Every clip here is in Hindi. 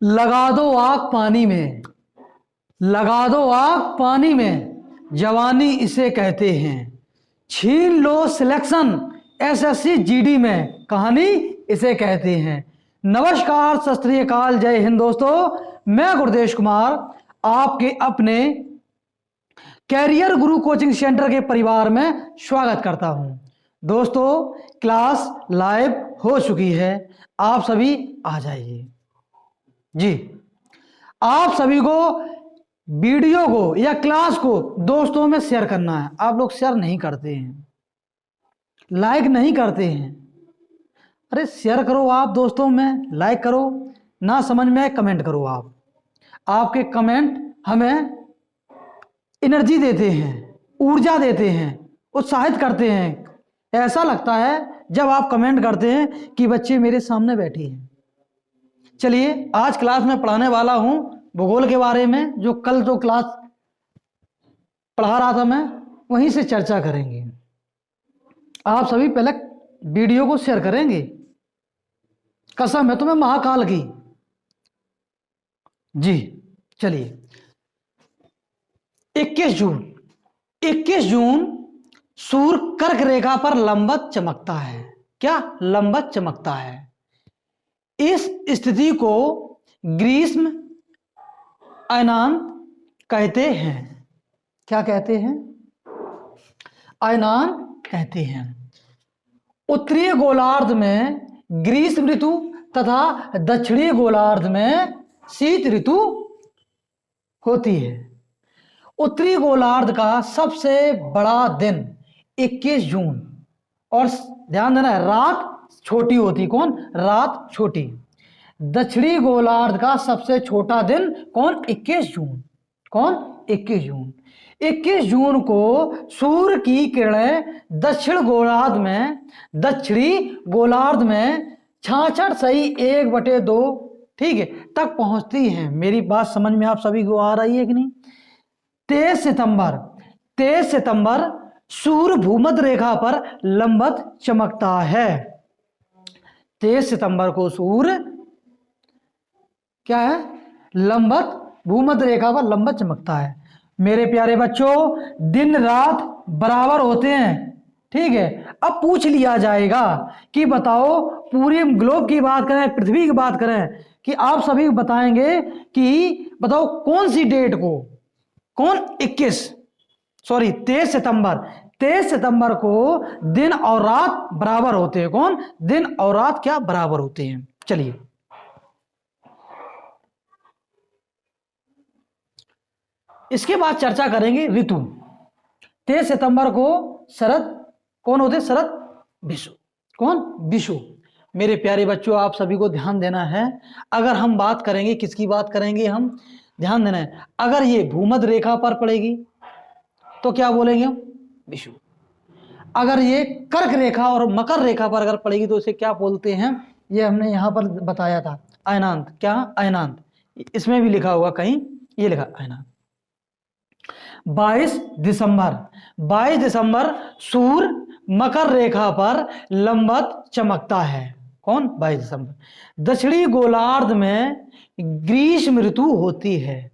लगा दो आग पानी में, लगा दो आग पानी में, जवानी इसे कहते हैं। छीन लो सिलेक्शन एसएससी जीडी में, कहानी इसे कहते हैं। नमस्कार, सत श्री अकाल, जय हिंद दोस्तों। मैं गुरदेश कुमार आपके अपने कैरियर गुरु कोचिंग सेंटर के परिवार में स्वागत करता हूं। दोस्तों, क्लास लाइव हो चुकी है, आप सभी आ जाइए। जी, आप सभी को वीडियो को या क्लास को दोस्तों में शेयर करना है। आप लोग शेयर नहीं करते हैं, लाइक नहीं करते हैं। अरे शेयर करो आप दोस्तों में, लाइक करो, ना समझ में कमेंट करो। आप आपके कमेंट हमें एनर्जी देते हैं, ऊर्जा देते हैं, उत्साहित करते हैं। ऐसा लगता है जब आप कमेंट करते हैं कि बच्चे मेरे सामने बैठे हैं। चलिए, आज क्लास में पढ़ाने वाला हूं भूगोल के बारे में। जो कल जो क्लास पढ़ा रहा था मैं, वहीं से चर्चा करेंगे। आप सभी पहले वीडियो को शेयर करेंगे, कसम है तुम्हें महाकाल की। जी चलिए, 21 जून सूर्य कर्क रेखा पर लंबवत चमकता है। क्या लंबवत चमकता है? इस स्थिति को ग्रीष्म अयनांत कहते हैं। क्या कहते हैं? अयनांत कहते हैं। उत्तरीय गोलार्ध में ग्रीष्म ऋतु तथा दक्षिणी गोलार्ध में शीत ऋतु होती है। उत्तरी गोलार्ध का सबसे बड़ा दिन 21 जून, और ध्यान देना है रात छोटी होती। कौन? रात छोटी। दक्षिणी गोलार्ध का सबसे छोटा दिन कौन? 21 जून। कौन? 21 जून। 21 जून को सूर्य की किरणें दक्षिणी गोलार्ध में 66.1/2, ठीक है, तक पहुंचती हैं। मेरी बात समझ में आप सभी को आ रही है कि नहीं? 23 सितंबर सूर्य भूमध्य रेखा पर लंबवत चमकता है। 23 सितंबर को सूर्य क्या है? लंबवत, भूमध्य रेखा पर लंबवत चमकता है। मेरे प्यारे बच्चों, दिन रात बराबर होते हैं, ठीक है। अब पूछ लिया जाएगा कि बताओ, पूरे ग्लोब की बात करें, पृथ्वी की बात करें, कि आप सभी बताएंगे कि बताओ कौन सी डेट को, कौन 23 सितंबर को दिन और रात बराबर होते हैं। कौन? दिन और रात क्या बराबर होते हैं। चलिए, इसके बाद चर्चा करेंगे ऋतु। 23 सितंबर को शरद कौन होते? शरद, विषु। कौन? विषु। मेरे प्यारे बच्चों, आप सभी को ध्यान देना है। अगर हम बात करेंगे, किसकी बात करेंगे हम? ध्यान देना है। अगर ये भूमध्य रेखा पर पड़ेगी तो क्या बोलेंगे हम? विषु। अगर ये कर्क रेखा और मकर रेखा पर अगर पड़ेगी तो इसे क्या बोलते हैं? ये हमने यहां पर बताया था, अयनांत। क्या? अयनांत। इसमें भी लिखा होगा कहीं, ये लिखा अयनांत। 22 दिसंबर सूर्य मकर रेखा पर लंबवत चमकता है। कौन? 22 दिसंबर। दक्षिणी गोलार्ध में ग्रीष्म ऋतु होती है।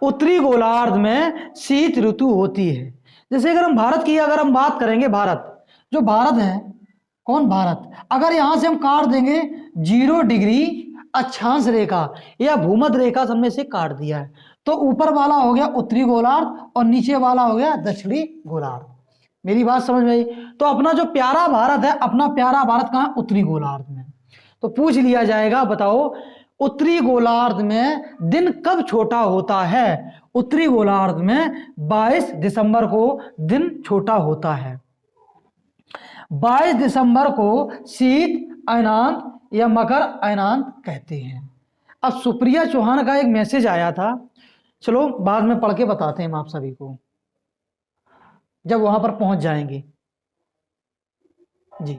उत्तरी गोलार्ध में शीत ऋतु होती है। जैसे अगर हम भारत की अगर हम बात करेंगे, भारत जो भारत है, कौन? भारत। अगर यहां से हम काट देंगे 0 डिग्री अक्षांश रेखा या भूमध्य रेखा, सब में से काट दिया है, तो ऊपर वाला हो गया उत्तरी गोलार्ध और नीचे वाला हो गया दक्षिणी गोलार्ध। मेरी बात समझ में आई? तो अपना जो प्यारा भारत है, अपना प्यारा भारत कहां? उत्तरी गोलार्ध में। तो पूछ लिया जाएगा, बताओ उत्तरी गोलार्ध में दिन कब छोटा होता है? उत्तरी गोलार्ध में 22 दिसंबर को दिन छोटा होता है। 22 दिसंबर को शीत अयनांत या मकर अयनांत कहते हैं। अब सुप्रिया चौहान का एक मैसेज आया था, चलो बाद में पढ़ के बताते हैं हम आप सभी को, जब वहां पर पहुंच जाएंगे। जी,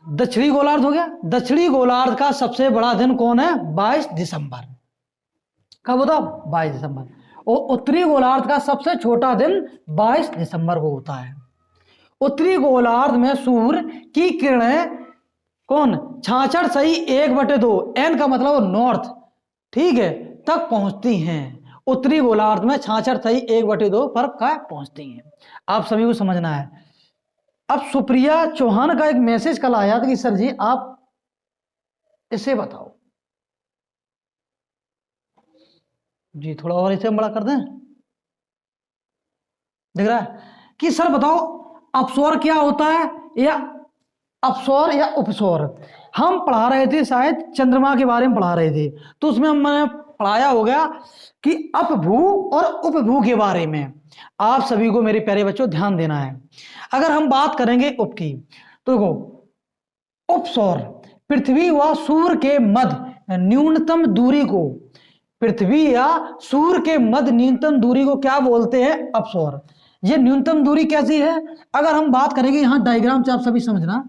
दक्षिणी गोलार्ध हो गया। दक्षिणी गोलार्ध का सबसे बड़ा दिन कौन है? 22 दिसंबर। कब होता? 22 दिसंबर। और उत्तरी गोलार्ध का सबसे छोटा दिन 22 दिसंबर को होता है। उत्तरी गोलार्ध में सूर्य की किरणें कौन 66 सही 1/2 एन का मतलब नॉर्थ, ठीक है, तक पहुंचती हैं। उत्तरी गोलार्ध में 66 सही 1/2 फर्क का पहुंचती हैं। आप सभी को समझना है। अब सुप्रिया चौहान का एक मैसेज कल आया था कि सर जी आप इसे बताओ जी, थोड़ा और इसे बड़ा कर दें, दिख रहा है कि सर बताओ अपस्वर क्या होता है, या अपस्वर या उपस्वर। हम पढ़ा रहे थे शायद चंद्रमा के बारे में पढ़ा रहे थे, तो उसमें मैंने पढ़ाया हो गया कि अपभू और उपभू के बारे में। आप सभी को मेरे प्यारे बच्चों ध्यान देना है। अगर हम बात करेंगे उप की, तो देखो उपसौर पृथ्वी व सूर्य के मध्य न्यूनतम दूरी को, पृथ्वी या सूर्य के मध्य न्यूनतम दूरी को क्या बोलते हैं, अपसौर। ये न्यूनतम दूरी कैसी है, अगर हम बात करेंगे, यहां डायग्राम से आप सभी समझना,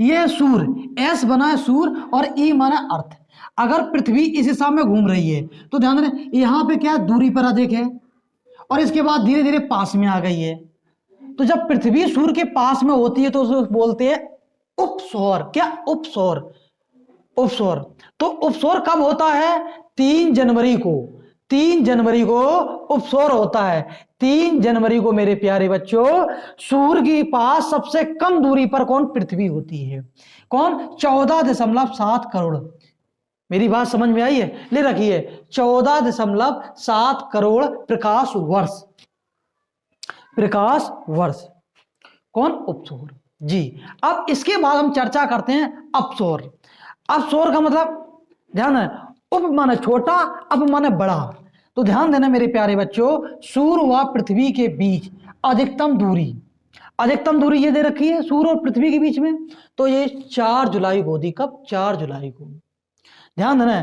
ये सूर्य एस बना है सूर्य और ई माना अर्थ। अगर पृथ्वी इस दिशा में घूम रही है तो ध्यान देना यहां पे क्या दूरी पर अधिक है, और इसके बाद धीरे धीरे पास में आ गई है। तो जब पृथ्वी सूर्य के पास में होती है तो उसको बोलते हैं उपसौर। क्या उपसौर, उपसौर। तो उपसौर कब होता है, 3 जनवरी को, 3 जनवरी को उपसौर होता है। 3 जनवरी को मेरे प्यारे बच्चों सूर्य के पास सबसे कम दूरी पर कौन, पृथ्वी होती है। कौन, 14.7 करोड़। मेरी बात समझ में आई है, ले रखिए 14.7 करोड़ प्रकाश वर्ष, प्रकाश वर्ष कौन, उपसौर जी। अब इसके बाद हम चर्चा करते हैं अपसौर। अपसौर का मतलब ध्यान है, उप माने छोटा, अप माने बड़ा। तो ध्यान देना मेरे प्यारे बच्चों, सूर्य व पृथ्वी के बीच अधिकतम दूरी, अधिकतम दूरी ये दे रखी है सूर्य और पृथ्वी के बीच में, तो ये 4 जुलाई को दी। कब, 4 जुलाई को। ध्यान देना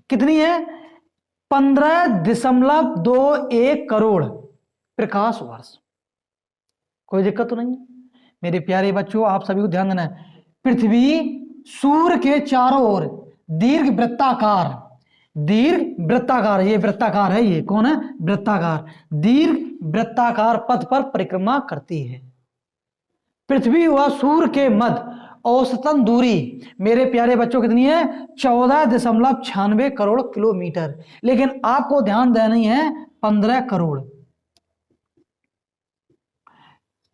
कितनी है, 15.21 करोड़ प्रकाश वर्ष। कोई दिक्कत तो नहीं है मेरे प्यारे बच्चों, आप सभी को ध्यान देना है। पृथ्वी सूर्य के चारों ओर दीर्घ वृत्ताकार, दीर्घ वृत्ताकार, ये वृत्ताकार है, ये कौन है, वृत्ताकार, दीर्घ वृत्ताकार पथ पर परिक्रमा करती है। पृथ्वी व सूर्य के मध्य औसतन दूरी मेरे प्यारे बच्चों कितनी है, 14.96 करोड़ किलोमीटर। लेकिन आपको ध्यान देनी है 15 करोड़,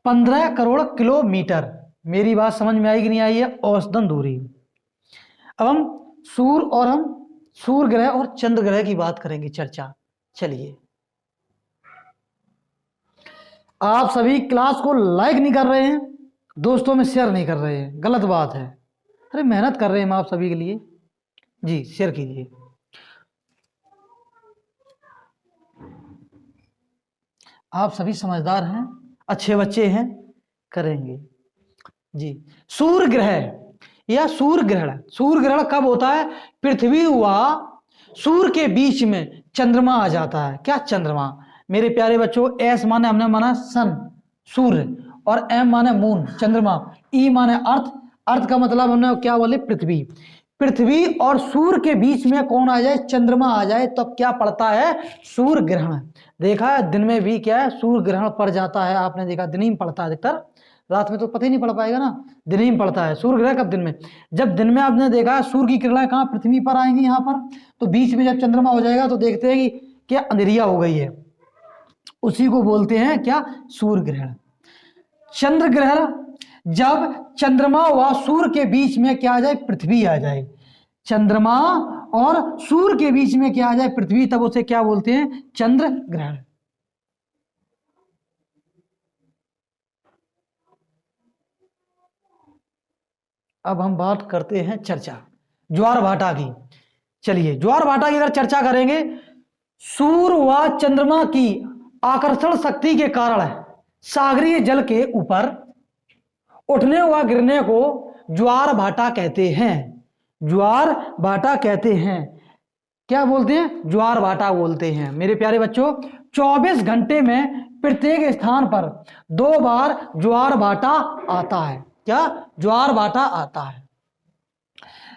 15 करोड़ किलोमीटर। मेरी बात समझ में आई कि नहीं आई है, औसतन दूरी। अब हम सूर्य ग्रह और चंद्र ग्रह की बात करेंगे, चर्चा। चलिए, आप सभी क्लास को लाइक नहीं कर रहे हैं, दोस्तों में शेयर नहीं कर रहे हैं, गलत बात है। अरे मेहनत कर रहे हैं हम आप सभी के लिए, जी शेयर कीजिए। आप सभी समझदार हैं, अच्छे बच्चे हैं, करेंगे जी। सूर्य ग्रह या सूर्य ग्रहण, सूर्य ग्रहण कब होता है, पृथ्वी व सूर्य के बीच में चंद्रमा आ जाता है। क्या, चंद्रमा। मेरे प्यारे बच्चों, एस माने हमने माना सन, सूर्य, और एम माने मून, चंद्रमा, ई माने अर्थ, अर्थ का मतलब हमने क्या बोले, पृथ्वी। पृथ्वी और सूर्य के बीच में कौन आ जाए, चंद्रमा आ जाए, तो क्या पड़ता है, सूर्य ग्रहण। देखा है दिन में भी क्या है, सूर्य ग्रहण पड़ जाता है, आपने देखा दिन ही में पड़ता है अधिकतर, रात में तो पता ही नहीं पड़ पाएगा ना, दिन ही में पड़ता है सूर्य ग्रहण। कब, दिन में। जब दिन में आपने देखा सूर्य की किरणें कहाँ, पृथ्वी पर आएंगी यहाँ पर, तो बीच में जब चंद्रमा हो जाएगा तो देखते हैं कि क्या अंधेरिया हो गई है, उसी को बोलते हैं क्या, सूर्य ग्रहण। चंद्र ग्रहण जब चंद्रमा व सूर्य के बीच में क्या आ जाए, पृथ्वी आ जाए, चंद्रमा और सूर्य के बीच में क्या आ जाए, पृथ्वी, तब उसे क्या बोलते हैं, चंद्र ग्रहण। अब हम बात करते हैं चर्चा ज्वार भाटा की। चलिए, ज्वार भाटा की अगर चर्चा करेंगे, सूर्य व चंद्रमा की आकर्षण शक्ति के कारण सागरीय जल के ऊपर उठने व गिरने को ज्वार भाटा कहते हैं, ज्वार भाटा कहते हैं। क्या बोलते हैं, ज्वार भाटा बोलते हैं। मेरे प्यारे बच्चों, 24 घंटे में प्रत्येक स्थान पर 2 बार ज्वार भाटा आता है। क्या, ज्वार भाटा आता है।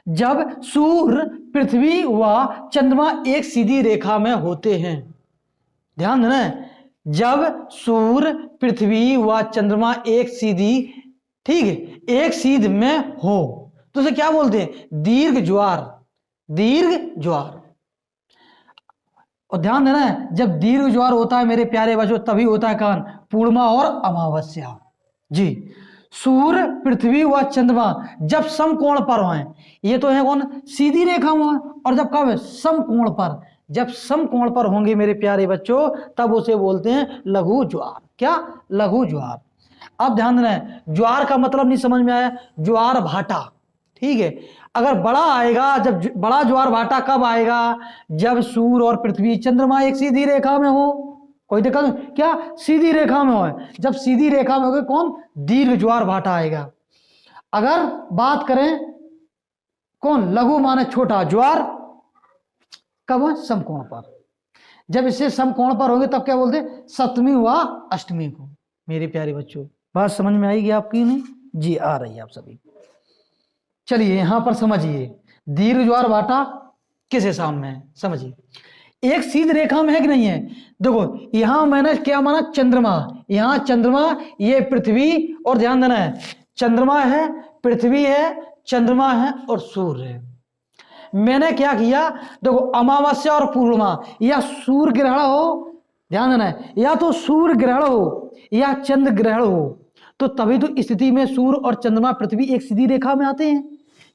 जब सूर्य, पृथ्वी व चंद्रमा एक सीधी रेखा में होते हैं, ध्यान देना, जब सूर्य, पृथ्वी व चंद्रमा एक सीधी, ठीक है, एक सीध में हो, तो उसे क्या बोलते हैं? दीर्घ ज्वार, दीर्घ ज्वार। और ध्यान देना है, जब दीर्घ ज्वार होता है मेरे प्यारे बच्चों तभी होता है कान पूर्णिमा और अमावस्या। जी, सूर्य पृथ्वी व चंद्रमा जब समकोण पर हों, ये तो है कौन? सीधी रेखा में है। और जब कब है? समकोण पर। जब समकोण पर होंगे मेरे प्यारे बच्चों तब उसे बोलते हैं लघु ज्वार। क्या? लघु ज्वार। अब ध्यान देना है, ज्वार का मतलब नहीं समझ में आया? ज्वार भाटा, ठीक है। अगर बड़ा आएगा, जब बड़ा ज्वार भाटा कब आएगा? जब सूर्य और पृथ्वी चंद्रमा एक सीधी रेखा में हो। कोई दिक्कत नहीं? क्या? सीधी रेखा में हो। जब सीधी रेखा में हो कौन? दीर्घ ज्वार भाटा आएगा। अगर बात करें कौन? लघु माने छोटा ज्वार, कब है? समकोण पर। जब इससे समकोण पर होंगे तब क्या बोलते हैं? सप्तमी व अष्टमी को। मेरे प्यारे बच्चों बात समझ में आएगी आपकी? नहीं जी, आ रही है आप सभी। चलिए यहां पर समझिए, दीर्घ ज्वार भाटा किस हिसाब में है समझिए। एक सीधी रेखा में है कि नहीं है? देखो यहां मैंने क्या माना? चंद्रमा। यहां चंद्रमा, ये पृथ्वी, और ध्यान देना है चंद्रमा है, पृथ्वी है, चंद्रमा है और सूर्य है। मैंने क्या किया? देखो अमावस्या और पूर्णिमा, या सूर्य ग्रहण हो, ध्यान देना है, या तो सूर्य ग्रहण हो या चंद्र ग्रहण हो, तो तभी तो स्थिति में सूर्य और चंद्रमा पृथ्वी एक सीधी रेखा में आते हैं।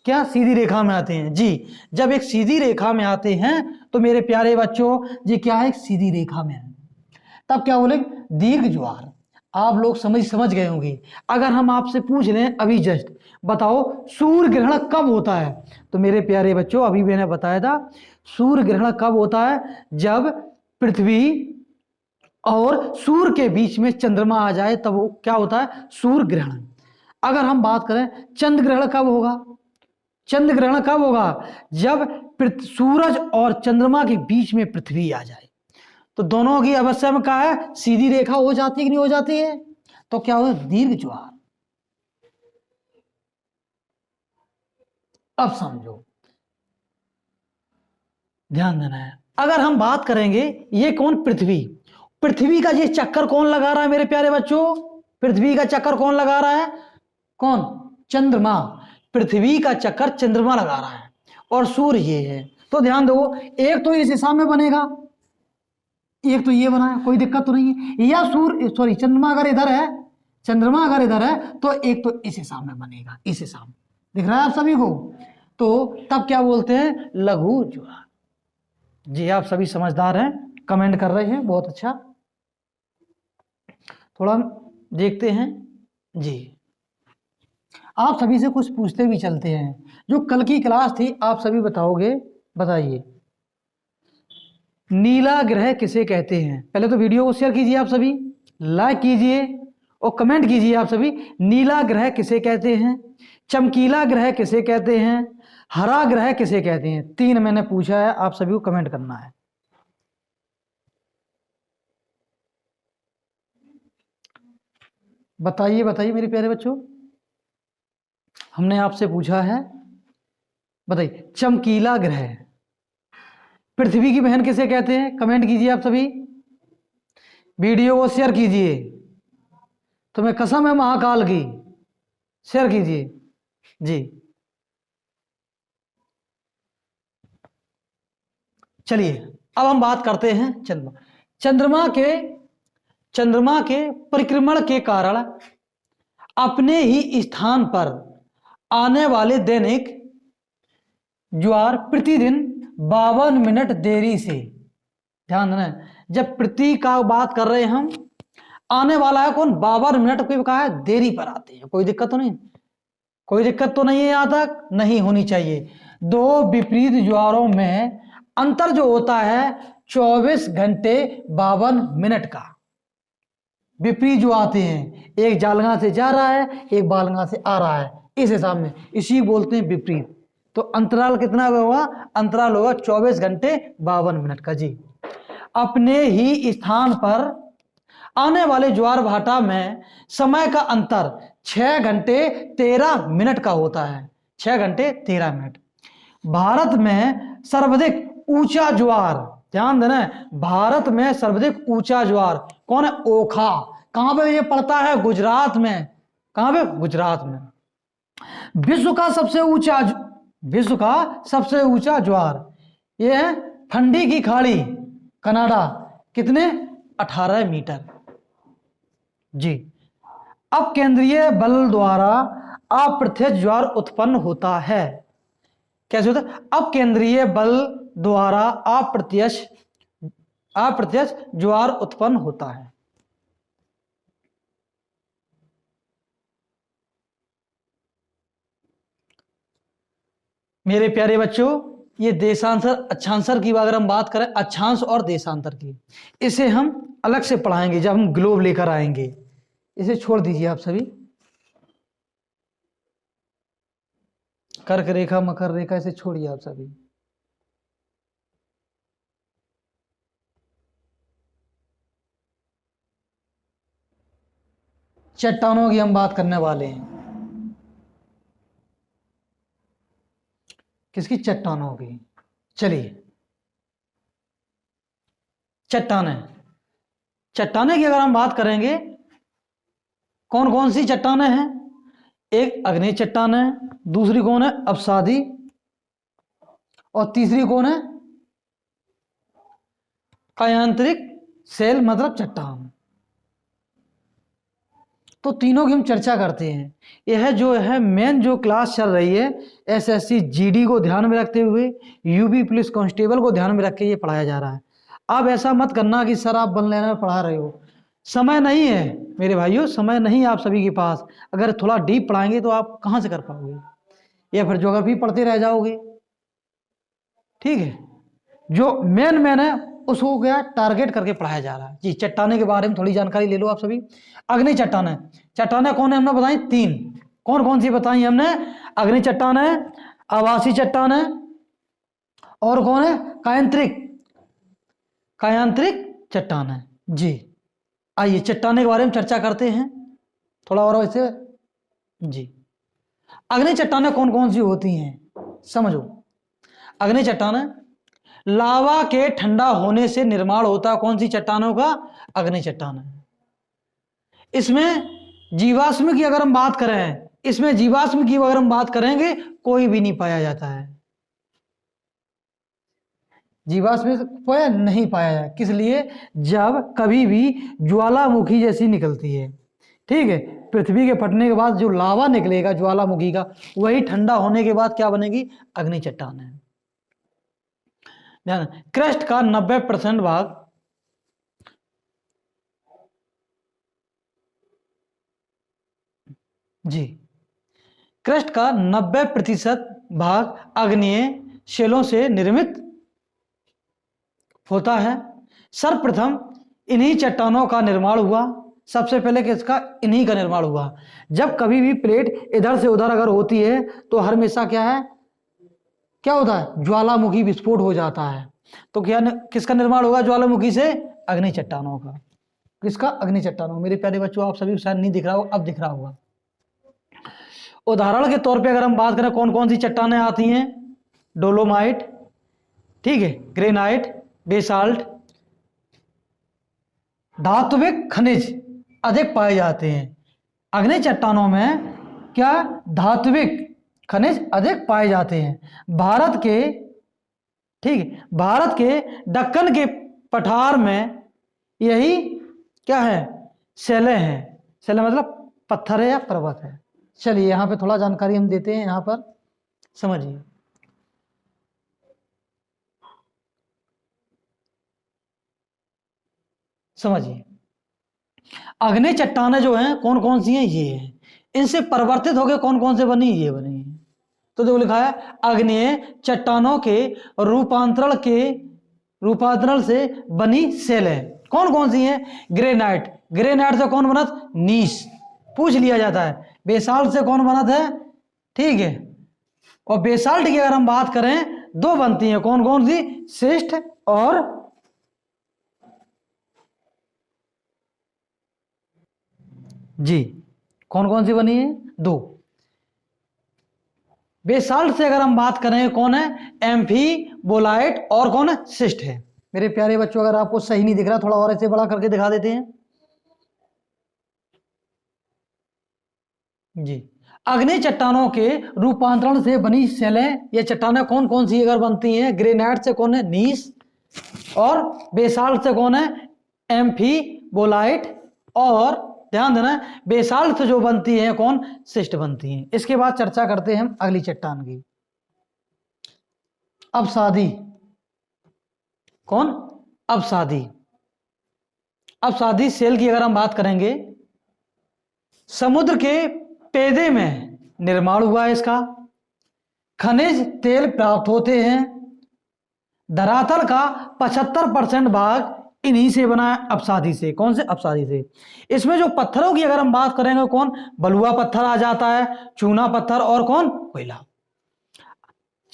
क्या? सीधी रेखा में आते हैं। जी, जब एक सीधी रेखा में आते हैं तो मेरे प्यारे बच्चों जी क्या है? एक सीधी रेखा में है, तब क्या बोले? दीर्घ ज्वार। आप लोग समझ गए होंगे। अगर हम आपसे पूछ लें अभी जस्ट बताओ सूर्य ग्रहण कब होता है, तो मेरे प्यारे बच्चों अभी मैंने बताया था सूर्य ग्रहण कब होता है? जब पृथ्वी और सूर्य के बीच में चंद्रमा आ जाए तब वो क्या होता है? सूर्य ग्रहण। अगर हम बात करें चंद्र ग्रहण कब होगा? चंद्र ग्रहण कब होगा? जब सूरज और चंद्रमा के बीच में पृथ्वी आ जाए। तो दोनों की अवस्था में क्या है? सीधी रेखा हो जाती है कि नहीं हो जाती है? तो क्या होगा? दीर्घ ज्वार। अब समझो, ध्यान देना है। अगर हम बात करेंगे ये कौन? पृथ्वी। पृथ्वी का ये चक्कर कौन लगा रहा है मेरे प्यारे बच्चों? पृथ्वी का चक्कर कौन लगा रहा है? कौन? चंद्रमा। पृथ्वी का चक्कर चंद्रमा लगा रहा है और सूर्य ये है। तो ध्यान दो, एक तो इस हिसाब में बनेगा, एक तो ये बना है, कोई दिक्कत तो नहीं है। या सूर्य सॉरी चंद्रमा अगर इधर है, चंद्रमा अगर इधर है तो एक तो इस हिसाब में बनेगा, इस हिसाब में। दिख रहा है आप सभी को? तो तब क्या बोलते हैं? लघु ज्वार। जी आप सभी समझदार हैं, कमेंट कर रहे हैं, बहुत अच्छा। थोड़ा देखते हैं जी, आप सभी से कुछ पूछते भी चलते हैं। जो कल की क्लास थी आप सभी बताओगे, बताइए नीला ग्रह किसे कहते हैं? पहले तो वीडियो को शेयर कीजिए आप सभी, लाइक कीजिए और कमेंट कीजिए आप सभी। नीला ग्रह किसे कहते हैं? चमकीला ग्रह किसे कहते हैं? हरा ग्रह किसे कहते हैं? 3 मैंने पूछा है, आप सभी को कमेंट करना है। बताइए बताइए मेरे प्यारे बच्चों, हमने आपसे पूछा है, बताइए चमकीला ग्रह पृथ्वी की बहन किसे कहते हैं? कमेंट कीजिए आप सभी, वीडियो को शेयर कीजिए, तुम्हें कसम है महाकाल की, शेयर कीजिए जी। चलिए अब हम बात करते हैं चंद्रमा। चंद्रमा के परिक्रमण के कारण अपने ही स्थान पर आने वाले दैनिक ज्वार प्रतिदिन 52 मिनट देरी से, ध्यान देना, जब प्रति का बात कर रहे हैं हम, आने वाला है कौन? 52 मिनट कोई कहा है देरी पर आते हैं। कोई दिक्कत तो नहीं? कोई दिक्कत तो नहीं है? यहां तक नहीं होनी चाहिए। दो विपरीत ज्वारों में अंतर जो होता है 24 घंटे 52 मिनट का। विपरीत जो आते हैं, एक जालगा से जा रहा है, एक बालगा से आ रहा है, इस हिसाब में, इसी बोलते हैं विपरीत। तो अंतराल कितना होगा? अंतराल होगा 24 घंटे 52 मिनट का जी। अपने ही स्थान पर आने वाले ज्वार भाटा में समय का अंतर 6 घंटे 13 मिनट का होता है। 6 घंटे 13 मिनट। भारत में सर्वाधिक ऊंचा ज्वार, ध्यान देना है, भारत में सर्वाधिक ऊंचा ज्वार कौन है? ओखा। कहां पे ये पड़ता है? गुजरात में। कहां पे? गुजरात में। विश्व का सबसे ऊंचा ज्वार ये है फंडी की खाड़ी, कनाडा। कितने? 18 मीटर। जी। अब केंद्रीय बल द्वारा अप्रत्यक्ष ज्वार उत्पन्न होता है। कैसे होता है? अब केंद्रीय बल द्वारा अप्रत्यक्ष ज्वार उत्पन्न होता है। मेरे प्यारे बच्चों, ये देशांतर अक्षांतर की अगर हम बात करें, अक्षांश और देशांतर की, इसे हम अलग से पढ़ाएंगे जब हम ग्लोब लेकर आएंगे। इसे छोड़ दीजिए आप सभी। कर्क रेखा, मकर रेखा, इसे छोड़िए आप सभी। चट्टानों की हम बात करने वाले हैं। किसकी? चट्टानों की। चलिए, चट्टाने की अगर हम बात करेंगे, कौन कौन सी चट्टानें हैं? एक अग्नि चट्टान है, दूसरी कौन है? अपसादी, और तीसरी कौन है? कायांतरिक सेल मतलब चट्टान। तो तीनों की हम चर्चा करते हैं। यह जो है मेन जो क्लास चल रही है, एसएससी जीडी को ध्यान में रखते हुए, यूपी पुलिस कांस्टेबल को ध्यान में रख के ये पढ़ाया जा रहा है। अब ऐसा मत करना कि सर आप बन लेना पढ़ा रहे हो, समय नहीं है मेरे भाइयों, समय नहीं आप सभी के पास। अगर थोड़ा डीप पढ़ाएंगे तो आप कहाँ से कर पाओगे, या फिर ज्योग्राफी पढ़ते रह जाओगे। ठीक है, जो मेन है उसको क्या टारगेट करके पढ़ाया जा रहा है। जी, चट्टाने के बारे में थोड़ी जानकारी ले लो आप सभी। अग्नि चट्टान है, चट्टाने कौन है हमने बताई? 3। कौन कौन सी बताई हमने? अग्नि चट्टान है, आवासीय चट्टान है, और कौन है? कायांतरिक चट्टान है। जी, आइए चट्टाने के बारे में चर्चा करते हैं थोड़ा और वैसे। जी, अग्नि चट्टानें कौन कौन सी होती हैं समझो। अग्नि चट्टानें लावा के ठंडा होने से निर्माण होता। कौन सी चट्टानों का? अग्नि चट्टान है। इसमें जीवाश्म की अगर हम बात करें, इसमें जीवाश्म की अगर हम बात करेंगे, कोई भी नहीं पाया जाता है। जीवाश्म कोई नहीं पाया जाए, किस लिए? जब कभी भी ज्वालामुखी जैसी निकलती है, ठीक है, पृथ्वी के फटने के बाद जो लावा निकलेगा ज्वालामुखी का, वही ठंडा होने के बाद क्या बनेगी? अग्नि चट्टान है। ध्यान, क्रस्ट का 90% भाग जी, क्रस्ट का 90% भाग आग्नेय शेलों से निर्मित होता है। सर्वप्रथम इन्हीं चट्टानों का निर्माण हुआ। सबसे पहले किसका? इन्हीं का निर्माण हुआ। जब कभी भी प्लेट इधर से उधर अगर होती है तो हमेशा क्या है, क्या होता है? ज्वालामुखी विस्फोट हो जाता है। तो क्या किसका निर्माण होगा ज्वालामुखी से? अग्नि चट्टानों का। किसका? अग्नि चट्टानों। मेरे प्यारे बच्चों, आप सभी शायद नहीं दिख रहा हो, अब दिख रहा होगा। उदाहरण के तौर पे अगर हम बात करें कौन कौन सी चट्टानें आती हैं? डोलोमाइट, ठीक है, ग्रेनाइट, बेसाल्ट, धात्विक खनिज अधिक पाए जाते हैं। अग्नि चट्टानों में क्या? धात्विक खनिज अधिक पाए जाते हैं। भारत के, ठीक है, भारत के दक्कन के पठार में यही क्या है? शैलें हैं। शैलें मतलब पत्थर है या पर्वत है। चलिए यहां पे थोड़ा जानकारी हम देते हैं, यहां पर समझिए। समझिए, अग्नि चट्टानें जो हैं कौन कौन सी हैं? ये हैं। इनसे परिवर्तित होकर कौन कौन से बनी? ये बनी है। तो जो लिखा है, अग्नेय चट्टानों के रूपांतरण से बनी शैलें कौन कौन सी हैं? ग्रेनाइट, ग्रेनाइट से कौन बनत? नीस, पूछ लिया जाता है। बेसाल्ट से कौन बनत है? ठीक है, और बेसाल्ट की अगर हम बात करें, 2 बनती हैं। कौन कौन सी? शिस्ट और जी, कौन कौन सी बनी है? 2। बेसाल्ट से अगर हम बात करें कौन है? एम्फीबोलाइट, और कौन है? शिस्ट है। मेरे प्यारे बच्चों, अगर आपको सही नहीं दिख रहा, थोड़ा और ऐसे बड़ा करके दिखा देते हैं। जी, अग्नि चट्टानों के रूपांतरण से बनी सेलें, ये चट्टानें कौन कौन सी अगर बनती हैं? ग्रेनाइट से कौन है? नीस। और बेसाल्ट से कौन है? एम्फीबोलाइट। और ध्यान देना, बेसाल्ट से जो बनती है कौन? शिस्ट बनती है। इसके बाद चर्चा करते हैं हम अगली चट्टान की, अवसादी। कौन? अवसादी। अवसादी सेल की अगर हम बात करेंगे, समुद्र के पेदे में निर्माण हुआ है इसका, खनिज तेल प्राप्त होते हैं, धरातल का 75% भाग इन्हीं से बना है, अवसादी से। कौन से? अवसादी से। इसमें जो पत्थरों की अगर हम बात करेंगे, कौन? बलुआ पत्थर आ जाता है, चूना पत्थर और कौन? कोयला।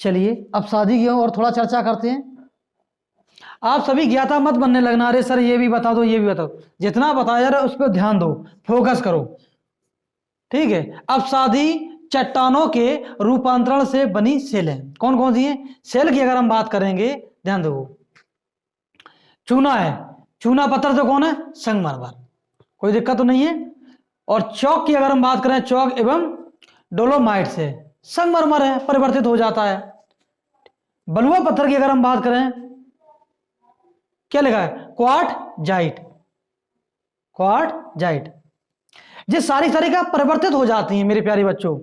चलिए अवसादी की और थोड़ा चर्चा करते हैं। आप सभी ज्ञाता मत बनने लगना, अरे सर ये भी बता दो, ये भी बता दो। जितना बताया जा रहा है उस पर ध्यान दो, फोकस करो, ठीक है। अवसादी चट्टानों के रूपांतरण से बनी सेलें कौन कौन सी हैं? सेल की अगर हम बात करेंगे, ध्यान दो, चूना है, चूना पत्थर से कौन है? संगमरमर, कोई दिक्कत तो नहीं है। और चौक की अगर हम बात करें, चौक एवं डोलोमाइट से संगमरमर है, परिवर्तित हो जाता है। बलुआ पत्थर की अगर हम बात करें, क्या लिखा है? Quartzite, quartzite. ये सारी सारी का परिवर्तित हो जाती हैं मेरे प्यारे बच्चों।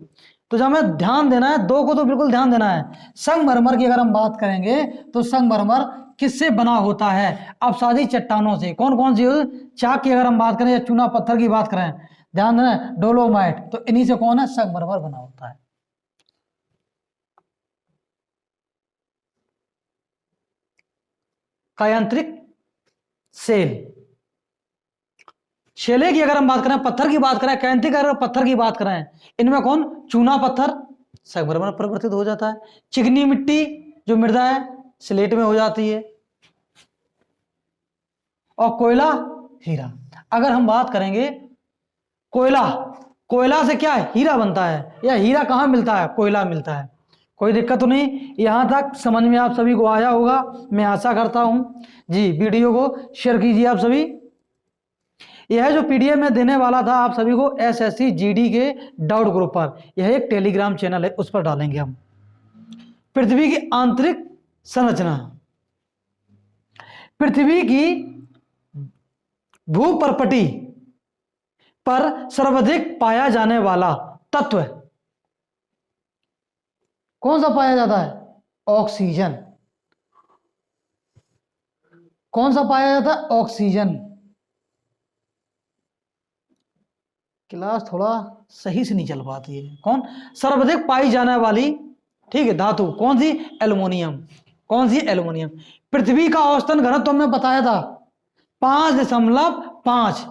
तो जब हमें ध्यान देना है, दो को तो बिल्कुल ध्यान देना है। संगमरमर की अगर हम बात करेंगे तो संगमरमर किससे बना होता है? अवसादी चट्टानों से। कौन कौन सी? चाक की अगर हम बात करें या चूना पत्थर की बात करें, ध्यान देना, डोलोमाइट, तो इन्हीं से कौन है? संगमरमर बना होता है। कायांतरिक सेल, शेले की अगर हम बात करें, पत्थर की बात करें, कायांतरिक अगर पत्थर की बात करें, इनमें कौन? चूना पत्थर संगमरमर परिवर्तित हो जाता है। चिकनी मिट्टी जो मृदा है स्लेट में हो जाती है। और कोयला, हीरा। अगर हम बात करेंगे कोयला, कोयला से क्या है? हीरा बनता है। या हीरा कहाँ मिलता है? कोयला मिलता है। कोई दिक्कत तो नहीं, यहां तक समझ में आप सभी को आया होगा, मैं आशा करता हूं। जी, वीडियो को शेयर कीजिए आप सभी। यह जो पीडीएफ में देने वाला था आप सभी को एसएससी जीडी के डाउट ग्रुप पर, यह एक टेलीग्राम चैनल है, उस पर डालेंगे हम। पृथ्वी की आंतरिक संरचना, पृथ्वी की भूपर्पटी पर सर्वाधिक पाया जाने वाला तत्व कौन सा पाया जाता है? ऑक्सीजन। कौन सा पाया जाता है? ऑक्सीजन। क्लास थोड़ा सही से नहीं चल पाती है। कौन? सर्वाधिक पाई जाने वाली, ठीक है, धातु कौन सी? एल्युमिनियम। कौन सी? एल्युमिनियम। पृथ्वी का औसतन घनत्व हमने बताया था 5.5।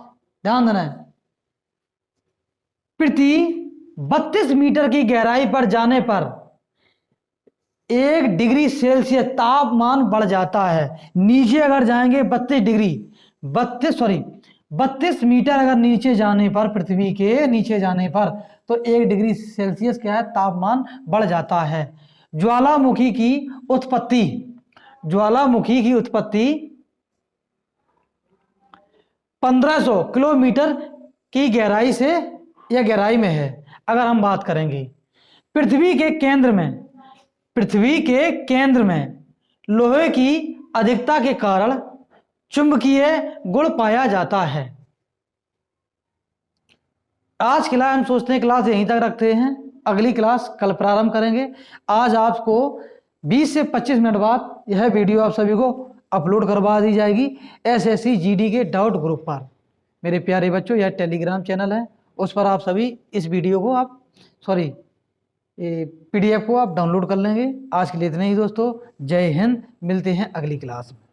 ध्यान देना है। पृथ्वी 32 मीटर की गहराई पर जाने पर 1 डिग्री सेल्सियस तापमान बढ़ जाता है। नीचे अगर जाएंगे 32 मीटर अगर नीचे जाने पर, पृथ्वी के नीचे जाने पर, तो 1 डिग्री सेल्सियस क्या है? तापमान बढ़ जाता है। ज्वालामुखी की उत्पत्ति, ज्वालामुखी की उत्पत्ति 1500 किलोमीटर की गहराई से या गहराई में है। अगर हम बात करेंगे पृथ्वी के केंद्र में, पृथ्वी के केंद्र में लोहे की अधिकता के कारण चुंबकीय गुण पाया जाता है। आज के लिए हम सोचते हैं क्लास यहीं तक रखते हैं, अगली क्लास कल प्रारंभ करेंगे। आज आपको 20 से 25 मिनट बाद यह वीडियो आप सभी को अपलोड करवा दी जाएगी एसएससी जीडी के डाउट ग्रुप पर। मेरे प्यारे बच्चों, यह टेलीग्राम चैनल है, उस पर आप सभी इस वीडियो को पीडीएफ को आप डाउनलोड कर लेंगे। आज के लिए इतना ही दोस्तों, जय हिंद, मिलते हैं अगली क्लास में।